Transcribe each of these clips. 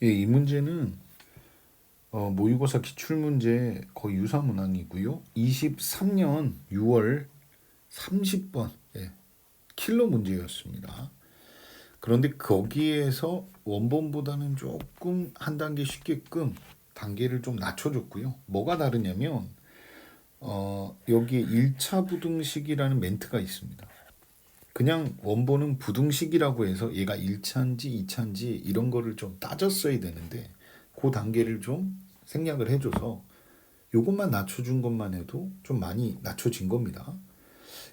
예, 이 문제는 모의고사 기출문제 거의 유사 문항이고요. 23년 6월 30번 킬러 문제였습니다. 그런데 거기에서 원본보다는 조금 한 단계 쉽게끔 단계를 좀 낮춰줬고요. 뭐가 다르냐면 여기에 1차 부등식이라는 멘트가 있습니다. 그냥 원본은 부등식이라고 해서 얘가 1차인지 2차인지 이런 거를 좀 따졌어야 되는데 그 단계를 좀 생략을 해줘서 요것만 낮춰준 것만 해도 좀 많이 낮춰진 겁니다.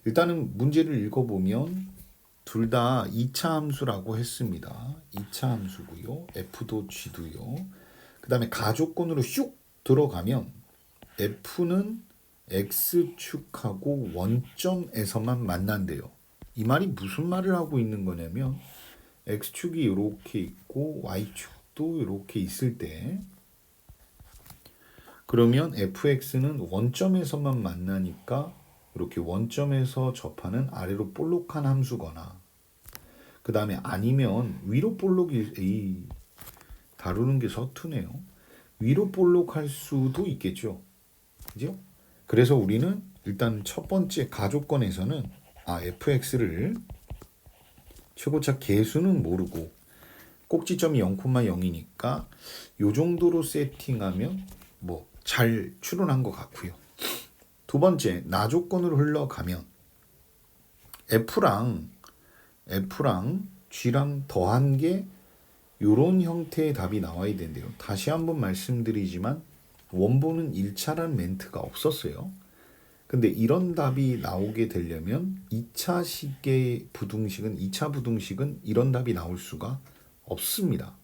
일단은 문제를 읽어보면 둘 다 2차 함수라고 했습니다. 2차 함수고요. F도 G도요. 그 다음에 가조건으로 슉 들어가면 F는 X축하고 원점에서만 만난대요. 이 말이 무슨 말을 하고 있는 거냐면 X축이 이렇게 있고 Y축도 이렇게 있을 때 그러면 fx는 원점에서만 만나니까 이렇게 원점에서 접하는 아래로 볼록한 함수거나 그 다음에 아니면 위로 볼록이 다루는 게 서투네요. 위로 볼록할 수도 있겠죠. 그죠? 그래서 우리는 일단 첫 번째 가조건에서는 fx를 최고차 개수는 모르고 꼭지점이 0,0이니까 요 정도로 세팅하면 뭐 잘 추론한 것 같고요. 두 번째 나조건으로 흘러가면 F랑 G랑 더한 게 이런 형태의 답이 나와야 된대요. 다시 한번 말씀드리지만 원본은 1차라는 멘트가 없었어요. 근데 이런 답이 나오게 되려면 2차 부등식은 이런 답이 나올 수가 없습니다.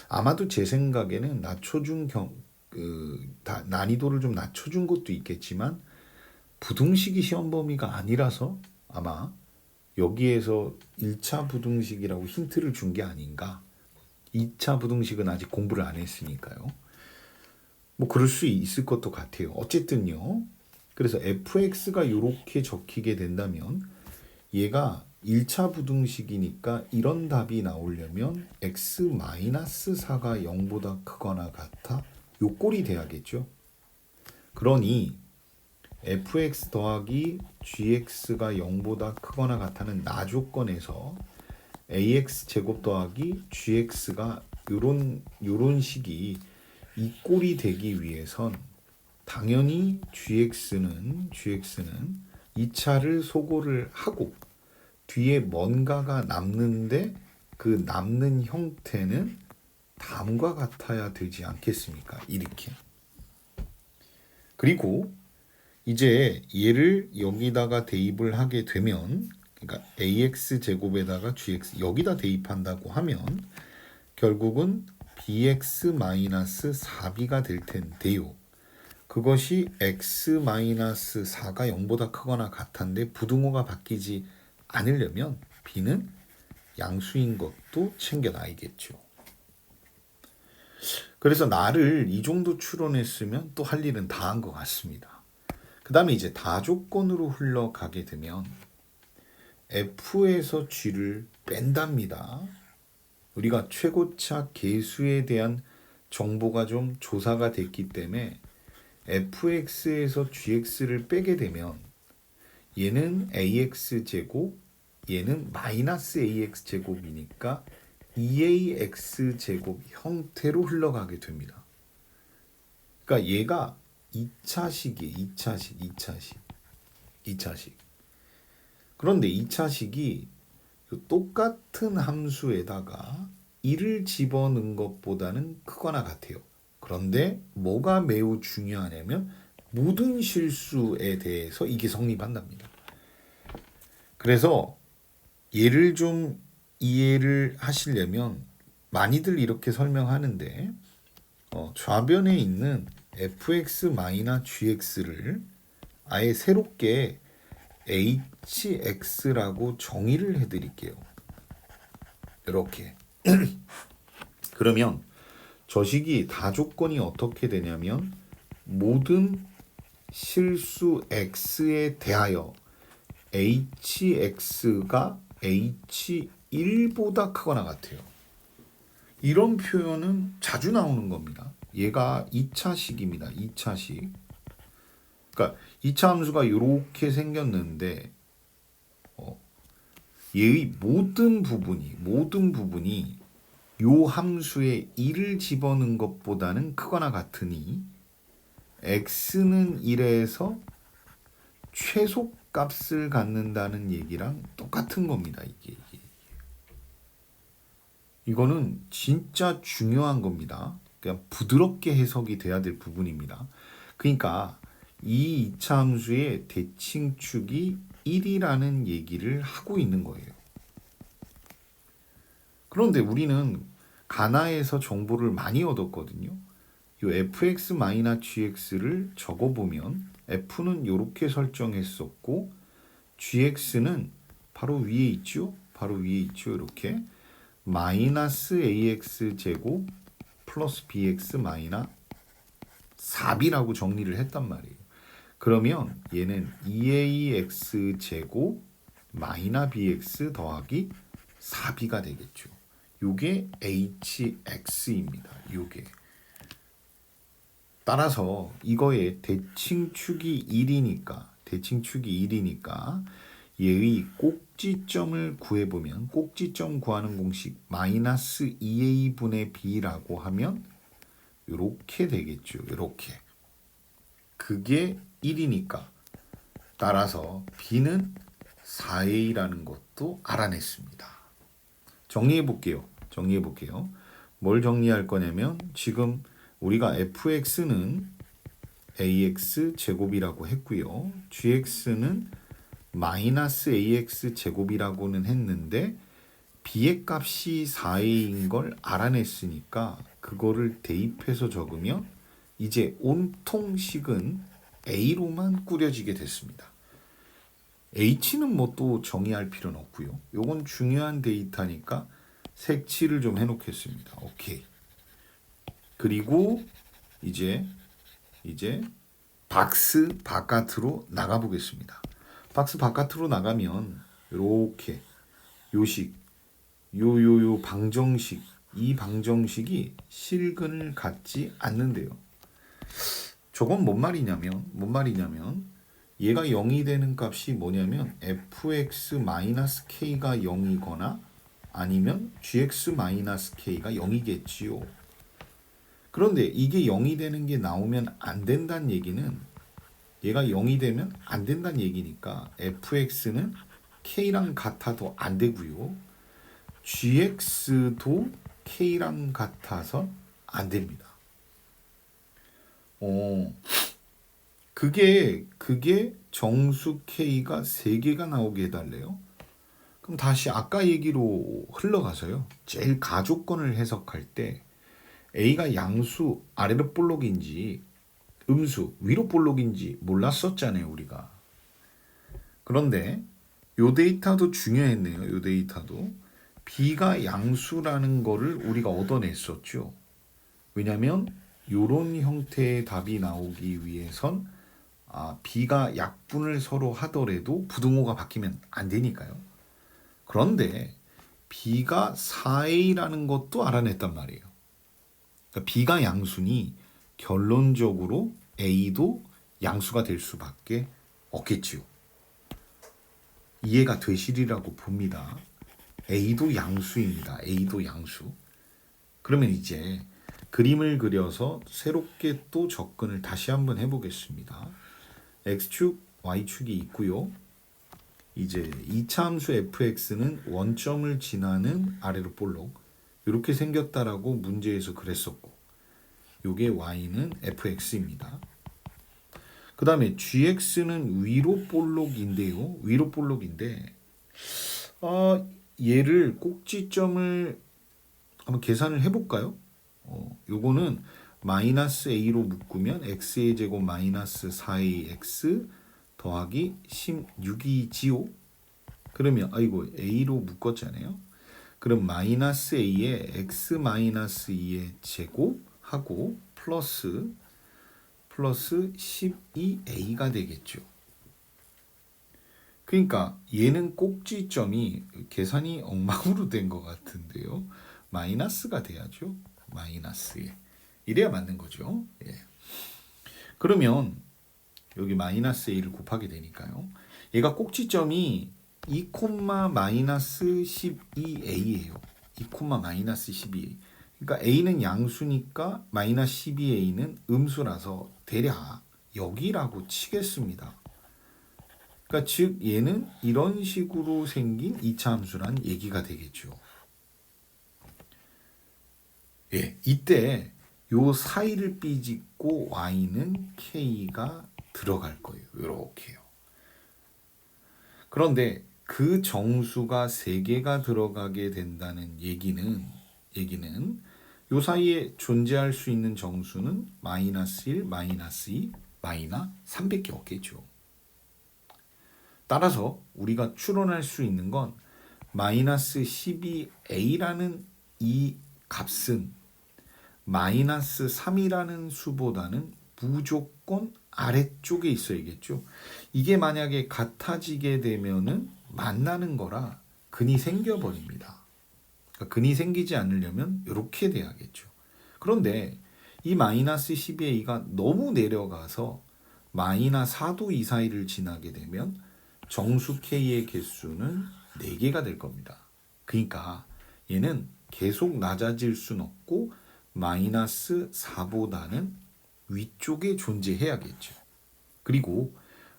아마도 제 생각에는 난이도를 좀 낮춰준 것도 있겠지만 부등식이 시험 범위가 아니라서 아마 여기에서 1차 부등식이라고 힌트를 준 게 아닌가. 2차 부등식은 아직 공부를 안 했으니까요. 뭐 그럴 수 있을 것도 같아요. 어쨌든요. 그래서 fx가 이렇게 적히게 된다면 얘가 1차 부등식이니까 이런 답이 나오려면 x-4가 0보다 크거나 같아 요 꼴이 돼야겠죠. 그러니 fx 더하기 gx가 0보다 크거나 같다는 나조건에서 ax 제곱 더하기 gx가 요런 식이 이 꼴이 되기 위해선 당연히 gx는 2차를 소거를 하고 뒤에 뭔가가 남는데 그 남는 형태는 다음과 같아야 되지 않겠습니까? 이렇게. 그리고 이제 얘를 여기다가 대입을 하게 되면 그러니까 ax 제곱에다가 gx 여기다 대입한다고 하면 결국은 bx-4b가 될 텐데요. 그것이 x-4가 0보다 크거나 같은데 부등호가 바뀌지 않으려면 b는 양수인 것도 챙겨놔야겠죠. 그래서 나를 이 정도 추론했으면 또 할 일은 다 한 것 같습니다. 그 다음에 이제 다조건으로 흘러가게 되면 f에서 g를 뺀답니다. 우리가 최고차 계수에 대한 정보가 좀 조사가 됐기 때문에 fx에서 gx를 빼게 되면 얘는 ax 제곱, 얘는 마이너스 ax 제곱이니까 2ax 제곱 형태로 흘러가게 됩니다. 그러니까 얘가 2차식이에요. 2차식. 그런데 2차식이 똑같은 함수에다가 1을 집어넣은 것보다는 크거나 같아요. 그런데 뭐가 매우 중요하냐면 모든 실수에 대해서 이게 성립한답니다. 그래서 얘를 좀 이해를 하시려면 많이들 이렇게 설명하는데 좌변에 있는 fx-gx를 아예 새롭게 hx라고 정의를 해드릴게요. 이렇게. 그러면 저 식이 다조건이 어떻게 되냐면 모든 실수 x에 대하여 hx가 h1보다 크거나 같아요. 이런 표현은 자주 나오는 겁니다. 얘가 2차식입니다. 2차식. 그러니까 2차 함수가 이렇게 생겼는데 얘의 모든 부분이 요 함수에 1을 집어넣은 것보다는 크거나 같으니 x는 1에서 최소값을 갖는다는 얘기랑 똑같은 겁니다. 이거는 진짜 중요한 겁니다. 그냥 부드럽게 해석이 돼야 될 부분입니다. 그러니까 이 2차 함수의 대칭축이 1이라는 얘기를 하고 있는 거예요. 그런데 우리는 가나에서 정보를 많이 얻었거든요. 이 fx-gx를 적어보면 f는 이렇게 설정했었고 gx는 바로 위에 있죠. 이렇게 마이너스 ax 제곱 플러스 bx 마이너스 4b라고 정리를 했단 말이에요. 그러면 얘는 2ax 제곱 마이너스 bx 더하기 4b가 되겠죠. 요게 hx입니다. 요게. 따라서 이거의 대칭축이 1이니까 얘의 꼭지점을 구해보면 꼭지점 구하는 공식 마이너스 2a분의 b라고 하면 이렇게 되겠죠. 이렇게. 그게 1이니까 따라서 b는 4a라는 것도 알아냈습니다. 정리해 볼게요. 뭘 정리할 거냐면 지금 우리가 fx는 ax 제곱이라고 했고요. gx는 마이너스 ax 제곱이라고는 했는데 b의 값이 4a인 걸 알아냈으니까 그거를 대입해서 적으면 이제 온통식은 a로만 꾸려지게 됐습니다. h는 뭐 또 정의할 필요는 없고요. 요건 중요한 데이터니까 색칠을 좀 해놓겠습니다. 오케이. 그리고 이제 박스 바깥으로 나가 보겠습니다. 박스 바깥으로 나가면 이렇게 요식 요 방정식 이 방정식이 실근을 갖지 않는데요. 저건 뭔 말이냐면 얘가 0이 되는 값이 뭐냐면 fx-k가 0이거나 아니면 gx-k가 0이겠지요. 그런데 이게 0이 되는 게 나오면 안 된다는 얘기는 얘가 0이 되면 안 된다는 얘기니까 fx는 k랑 같아도 안 되고요. gx도 k랑 같아서 안 됩니다. 그게 정수 k가 3개가 나오게 해달래요. 그럼 다시 아까 얘기로 흘러가서요. 제일 가조건을 해석할 때 a가 양수 아래로 볼록인지 음수 위로 볼록인지 몰랐었잖아요, 우리가. 그런데 요 데이터도 중요했네요. 요 데이터도 b가 양수라는 거를 우리가 얻어냈었죠. 왜냐면 요런 형태의 답이 나오기 위해선 b가 약분을 서로 하더라도 부등호가 바뀌면 안 되니까요. 그런데 b가 4a라는 것도 알아냈단 말이에요. 그러니까 b가 양수니 결론적으로 a도 양수가 될 수밖에 없겠지요. 이해가 되시리라고 봅니다. a도 양수입니다. a도 양수. 그러면 이제 그림을 그려서 새롭게 또 접근을 다시 한번 해보겠습니다. x축, y축이 있고요. 이제 2차 함수 fx는 원점을 지나는 아래로 볼록 이렇게 생겼다라고 문제에서 그랬었고 요게 y는 fx입니다. 그 다음에 gx는 위로 볼록인데요. 위로 볼록인데 얘를 꼭지점을 한번 계산을 해볼까요? 요거는 마이너스 a로 묶으면 x의 제곱 마이너스 4ax 더하기 16이지요. 그러면 a로 묶었잖아요. 그럼 마이너스 a에 x 마이너스 2의 제곱하고 플러스 12a가 되겠죠. 그러니까 얘는 꼭지점이 계산이 엉망으로 된 것 같은데요. 마이너스가 돼야죠. 마이너스에. 이래야 맞는 거죠. 예. 그러면 여기 마이너스 a를 곱하게 되니까요. 얘가 꼭지점이 2, 마이너스 12a예요. 2, 마이너스 12a. 그러니까 a는 양수니까 마이너스 12a는 음수라서 대략 여기라고 치겠습니다. 그러니까 즉 얘는 이런 식으로 생긴 2차 함수란 얘기가 되겠죠. 예, 이때 요 사이를 삐짓고 y는 k가 들어갈 거예요. 이렇게요. 그런데 그 정수가 3개가 들어가게 된다는 얘기는 요 사이에 존재할 수 있는 정수는 마이너스 1, 마이너스 2, 마이너스 3밖에 없겠죠. 따라서 우리가 추론할 수 있는 건 마이너스 12a라는 이 값은 마이너스 3이라는 수보다는 무조건 아래쪽에 있어야겠죠. 이게 만약에 같아지게 되면은 만나는 거라 근이 생겨버립니다. 그러니까 근이 생기지 않으려면 이렇게 돼야겠죠. 그런데 이 마이너스 12a가 너무 내려가서 마이너스 4도 이 사이를 지나게 되면 정수 k의 개수는 4개가 될 겁니다. 그러니까 얘는 계속 낮아질 수는 없고 마이너스 4보다는 위쪽에 존재해야겠죠. 그리고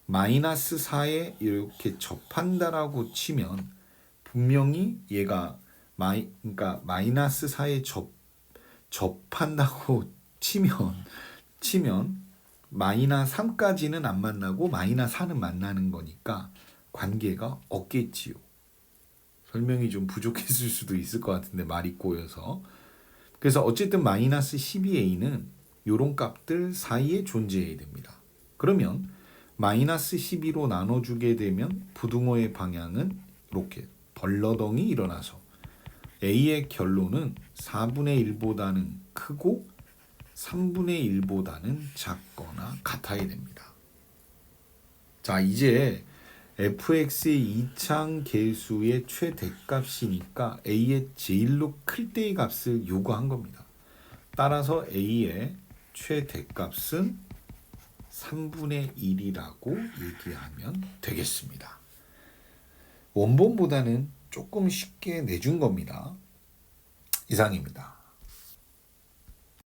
마이너스 4에 이렇게 접한다라고 치면 분명히 얘가 그러니까 마이너스 4에 접한다고 치면 마이너스 3까지는 안 만나고 마이너스 4는 만나는 거니까 관계가 없겠지요. 설명이 좀 부족했을 수도 있을 것 같은데 말이 꼬여서. 그래서 어쨌든 마이너스 12a는 이런 값들 사이에 존재해야 됩니다. 그러면 마이너스 12로 나눠주게 되면 부등호의 방향은 이렇게 벌러덩이 일어나서 a의 결론은 4분의 1보다는 크고 3분의 1보다는 작거나 같아야 됩니다. 자, 이제 fx의 2창 계수의 최대값이니까 a의 제일로 클 때의 값을 요구한 겁니다. 따라서 a의 최대값은 3분의 1이라고 얘기하면 되겠습니다. 원본보다는 조금 쉽게 내준 겁니다. 이상입니다.